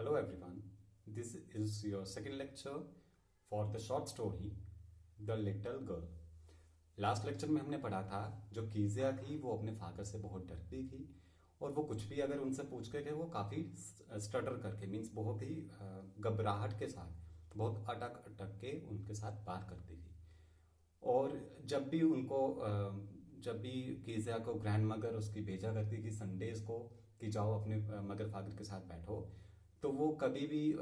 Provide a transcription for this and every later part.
Hello everyone, this is your second lecture for the short story The Little Girl. Last lecture में हमने पढ़ा था जो कीजिया थी वो अपने फादर से बहुत डरती थी और वो कुछ भी अगर उनसे पूछ के थे वो काफ़ी स्टटर करके मीन्स बहुत ही घबराहट के साथ बहुत अटक अटक के उनके साथ बात करती थी। और जब भी कीजिया को ग्रैंड मदर उसकी भेजा करती थी संडेज को कि जाओ अपने मदर फादर के साथ बैठो, तो वो कभी भी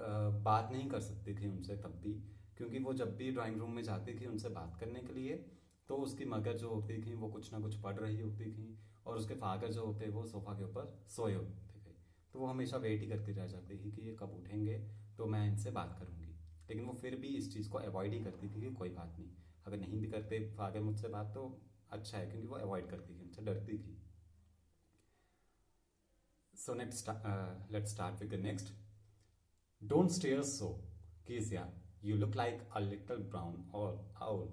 बात नहीं कर सकती थी उनसे तब भी, क्योंकि वो जब भी ड्राइंग रूम में जाती थी उनसे बात करने के लिए तो उसकी मदर जो होती थी वो कुछ ना कुछ पढ़ रही होती थी और उसके फादर जो होते वो सोफा के ऊपर सोए होते थे। तो वो हमेशा वेट ही करती रह जाती थी कि ये कब उठेंगे तो मैं इनसे बात करूंगी। लेकिन वो फिर भी इस चीज़ को अवॉइड ही करती थी कि कोई बात नहीं, अगर नहीं भी करते फादर मुझसे बात तो अच्छा है, क्योंकि वो अवॉइड करती थी, उनसे डरती थी। So let's start with the next. Don't stare so, Kezia. You look like a little brown owl.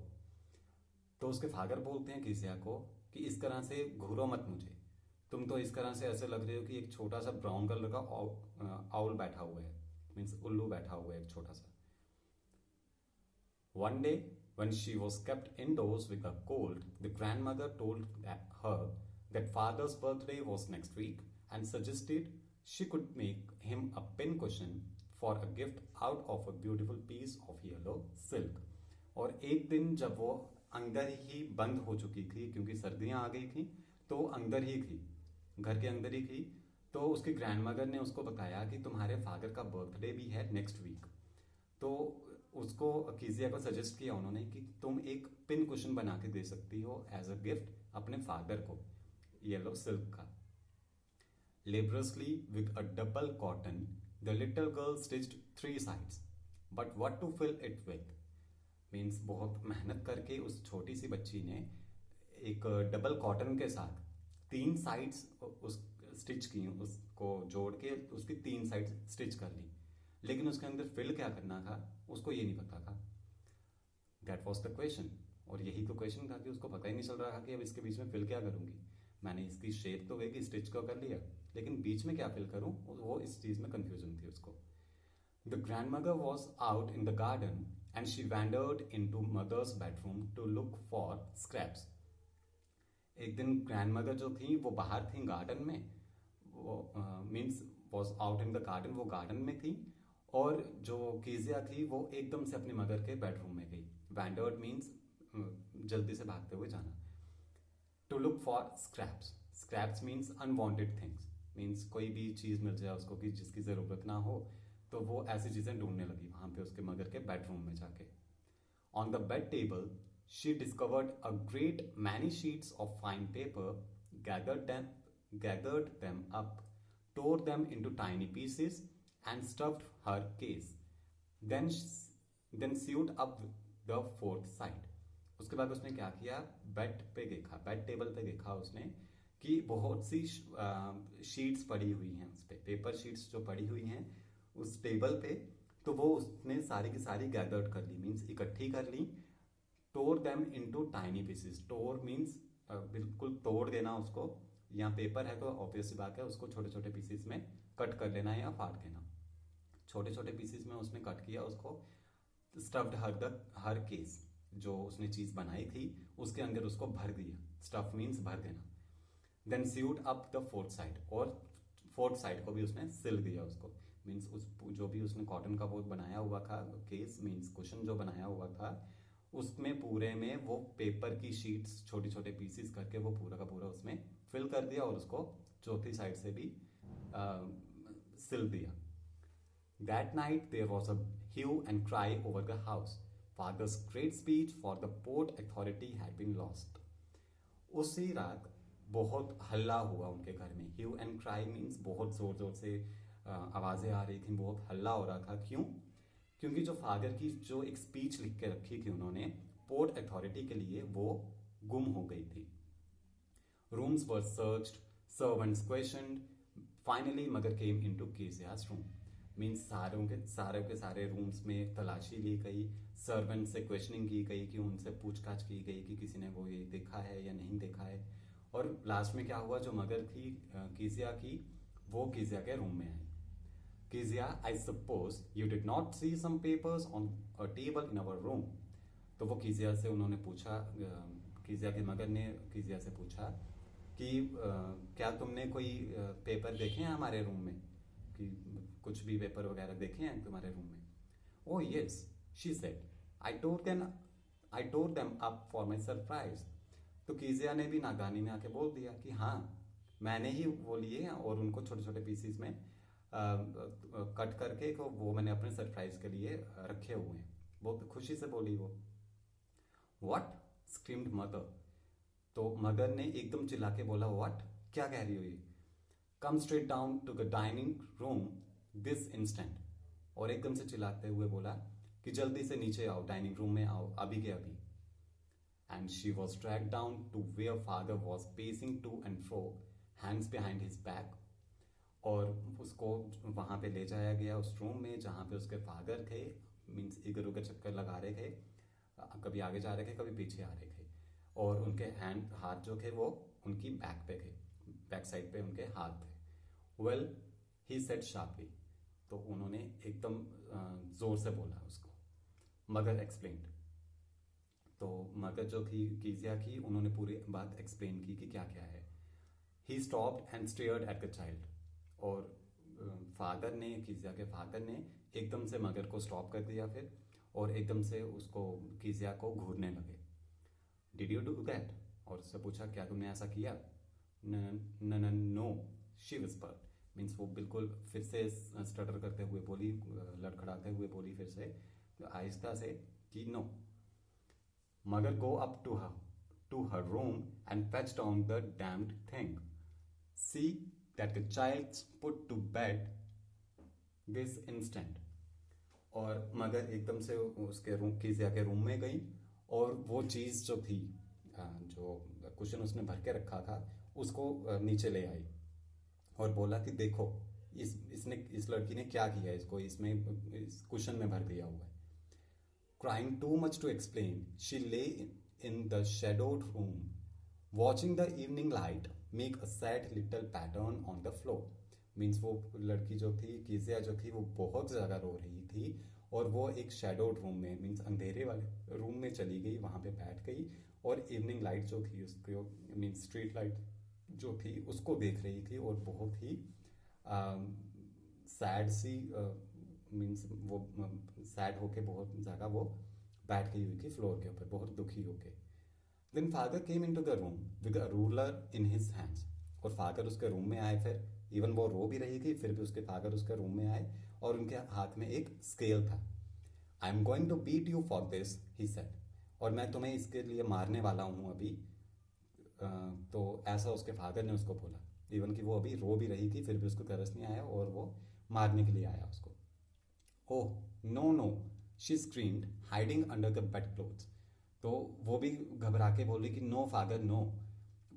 तो उसके फादर बोलते हैं कीजिया को कि इस तरह से घूरो मत मुझे, तुम तो इस तरह से ऐसे लग रहे हो कि एक छोटा सा ब्राउन कलर का आउल बैठा हुआ है, मीन्स उल्लू बैठा हुआ है एक छोटा सा। One day, when she was kept indoors with a cold, the grandmother told her that father's birthday was next week and suggested she could make him a pincushion for a gift out of a beautiful piece of yellow silk. और एक दिन जब वो अंदर ही बंद हो चुकी थी क्योंकि सर्दियां आ गई थी, तो वो अंदर ही थी, घर के अंदर ही थी, तो उसकी ग्रैंडमदर ने उसको बताया कि तुम्हारे फादर का बर्थडे भी है नेक्स्ट वीक। तो उसको कीजिया को सजेस्ट किया उन्होंने कि तुम एक पिन कुशन बना के दे सकती हो एज अ गिफ्ट अपने फादर को, येलो सिल्क का। Laboriously with a double cotton the little girl stitched 3 sides, but what to fill it with, means बहुत मेहनत करके उस छोटी सी बच्ची ने एक डबल कॉटन के साथ 3 साइड्स उस स्टिच की, उसको जोड़ के उसकी 3 साइड्स स्टिच कर ली, लेकिन उसके अंदर फिल क्या करना था उसको ये नहीं पता था। दैट वॉज द क्वेश्चन, और यही तो क्वेश्चन था कि उसको पता ही नहीं चल रहा था कि अब इसके बीच में फिल क्या करूंगी। मैंने इसकी शेप तो वेगी स्टिच को कर लिया, लेकिन बीच में क्या फिल करूं वो इस चीज में कंफ्यूजन थी उसको। The grandmother was out in the garden and she wandered in to mother's bedroom to look for scraps. एक दिन ग्रैंड मदर जो थी वो बाहर थी गार्डन में, वो means was out in the garden, वो गार्डन में थी, और जो कीजिया थी वो एकदम से अपनी मदर के बेडरूम में गई। वैंडर्ड मीन्स जल्दी से भागते हुए जाना। To look for scraps, scraps means unwanted things, means कोई भी चीज मिल जाए उसको कि जिसकी जरूरत ना हो, तो वो ऐसी चीजें ढूंढने लगी वहां पे उसके मदर के बेडरूम में जाके। On the bed table she discovered a great many sheets of fine paper, gathered them up, tore them into tiny pieces and stuffed her case. Then sewed up the fourth side. उसके बाद उसने क्या किया, bed पे देखा, bed table पे देखा उसने कि बहुत सी शीट्स पड़ी हुई हैं उस पे, पेपर शीट्स जो पड़ी हुई हैं उस टेबल पे, तो वो उसने सारी की सारी गैदर्ड कर ली, मीन्स इकट्ठी कर ली। टोर देम इनटू टाइनी पीसेस, टोर मीन्स बिल्कुल तोड़ देना उसको, यहाँ पेपर है तो ऑब्वियस सी बात है उसको छोटे छोटे पीसेस में कट कर लेना या फाड़ देना। छोटे छोटे पीसेस में उसने कट किया उसको। स्टफ्ड हर केस, जो उसने चीज बनाई थी उसके अंदर उसको भर दिया, स्टफ मीन्स भर देना। Then sewed up the fourth side, और फोर्थ साइड को भी उसने सिल दिया उसको, मीन्स उस जो भी उसने कॉटन का वो बनाया हुआ था केस मीन्स कुशन जो बनाया हुआ था उसमें पूरे में वो पेपर की शीट्स छोटे छोटे पीसेस करके वो पूरा का पूरा उसमें फिल कर दिया और उसको चौथी साइड से भी सिल दिया। That night there was a hue and cry over the house. Father's great speech for the port authority had been lost. उसी रात बहुत हल्ला हुआ उनके घर में। ह्यू एंड क्राई मीन्स बहुत जोर जोर से आवाजें आ रही थी, बहुत हल्ला हो रहा था। क्यों? क्योंकि जो फादर की जो एक स्पीच लिख के रखी थी उन्होंने पोर्ट अथॉरिटी के लिए, वो गुम हो गई थी। Rooms were searched, servants questioned, finally mother came into कीजिया's रूम, मीन्स सारे के सारे रूम्स में तलाशी ली गई, सर्वेंट से क्वेश्चनिंग की गई, कि उनसे पूछताछ की गई कि किसी ने वो ये देखा है या नहीं देखा है। और लास्ट में क्या हुआ, जो मदर थी कीजिया की वो कीजिया के रूम में आई। Kezia, I suppose you did not see some papers on a table in our room. तो वो कीजिया से उन्होंने पूछा, कीजिया के मगर ने कीजिया से पूछा कि क्या तुमने कोई पेपर देखे हैं हमारे रूम में, कि कुछ भी पेपर वगैरह देखे हैं तुम्हारे रूम में. Oh yes, she said. I tore them up for my surprise. तो कीजिया ने भी नागानी में आके बोल दिया कि हाँ, मैंने ही वो लिए हैं और उनको छोटे छोटे पीसीस में कट करके वो मैंने अपने सरप्राइज के लिए रखे हुए हैं. बहुत खुशी से बोली वो. What? Screamed mother. तो मगर ने एकदम चिल्ला के बोला, What? क्या कह रही हो ये? Come straight down to the dining room this instant. और एकदम से चिल्लाते हुए बोला कि जल्दी से नीचे आओ, डाइनिंग रूम में आओ, अभी के अभी. And she was dragged down to where father was pacing to and fro, hands behind his back. और उसको वहाँ पे ले जाया गया उस रूम में जहाँ पे उसके फादर थे, मीन्स इधर उधर चक्कर लगा रहे थे, कभी आगे जा रहे थे कभी पीछे आ रहे थे, और उनके हाथ जो थे वो उनकी बैक पे थे, बैक साइड पे उनके हाथ थे. Well, he said sharply. तो उन्होंने एकदम जोर से बोला उसको. मगर एक्सप्लेन्ड. तो मगर जो थी कीजिया की, उन्होंने पूरी बात एक्सप्लेन की कि क्या क्या है. He stopped and stared at the child. और फादर ने, कीजिया के फादर ने एकदम से मगर को स्टॉप कर दिया फिर, और एकदम से उसको, कीजिया को घूरने लगे. Did you do that? और उससे पूछा क्या तुमने ऐसा किया? No, she whispered. मीन्स वो बिल्कुल फिर से स्टटर करते हुए बोली, लड़खड़ाते हुए बोली फिर से आहिस्ता से कि नो. मगर go up to her room and fetch down the damned thing. See that the child put to bed this instant. और मगर एकदम से उसके रूम, कीजिया के रूम में गई और वो चीज़ जो थी, जो कुशन उसने भर के रखा था, उसको नीचे ले आई और बोला कि देखो इस लड़की ने क्या किया, इसको इसमें इस कुशन में भर दिया हुआ है. Crying too much to explain, she lay in the shadowed room, watching the evening light make a sad little pattern on the floor. Means वो लड़की जो थी, कीजिया जो थी, वो बहुत ज़्यादा रो रही थी और वो एक शैडोड रूम में, मीन्स अंधेरे वाले रूम में चली गई, वहाँ पे बैठ गई और इवनिंग लाइट जो थी उसको, मीन्स स्ट्रीट लाइट जो थी उसको देख रही थी और बहुत ही सैड सी, मीन्स वो सैड होके बहुत ज़्यादा वो बैठ गई हुई थी फ्लोर के ऊपर, बहुत दुखी होके. Then father came in to the room with a ruler in his hands. और फादर उसके रूम में आए फिर, इवन वो रो भी रही थी फिर भी उसके फादर उसके रूम में आए और उनके हाथ में एक स्केल था. I am going to beat you for this, he said. और मैं तुम्हें इसके लिए मारने वाला हूँ अभी. तो ऐसा उसके फादर ने उसको बोला, इवन कि वो अभी रो भी रही थी फिर भी उसको तरस नहीं आया और वो मारने के लिए आया उसको. Oh no no, she screamed hiding under the bed clothes. तो वो भी घबरा के बोली कि नो फादर नो.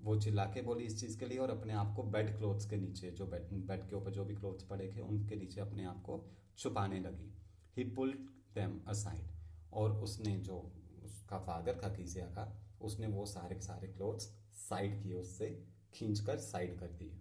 वो चिल्ला के बोली इस चीज़ के लिए और अपने आप को बेड क्लोथ्स के नीचे, जो बेड के ऊपर जो भी क्लोथ्स पड़े थे उनके नीचे अपने आप को छुपाने लगी. ही पुल्ड देम असाइड. और उसने, जो उसका फादर था कीजिया का, उसने वो सारे के सारे क्लोथ्स साइड किए, उससे खींच कर साइड कर दिए.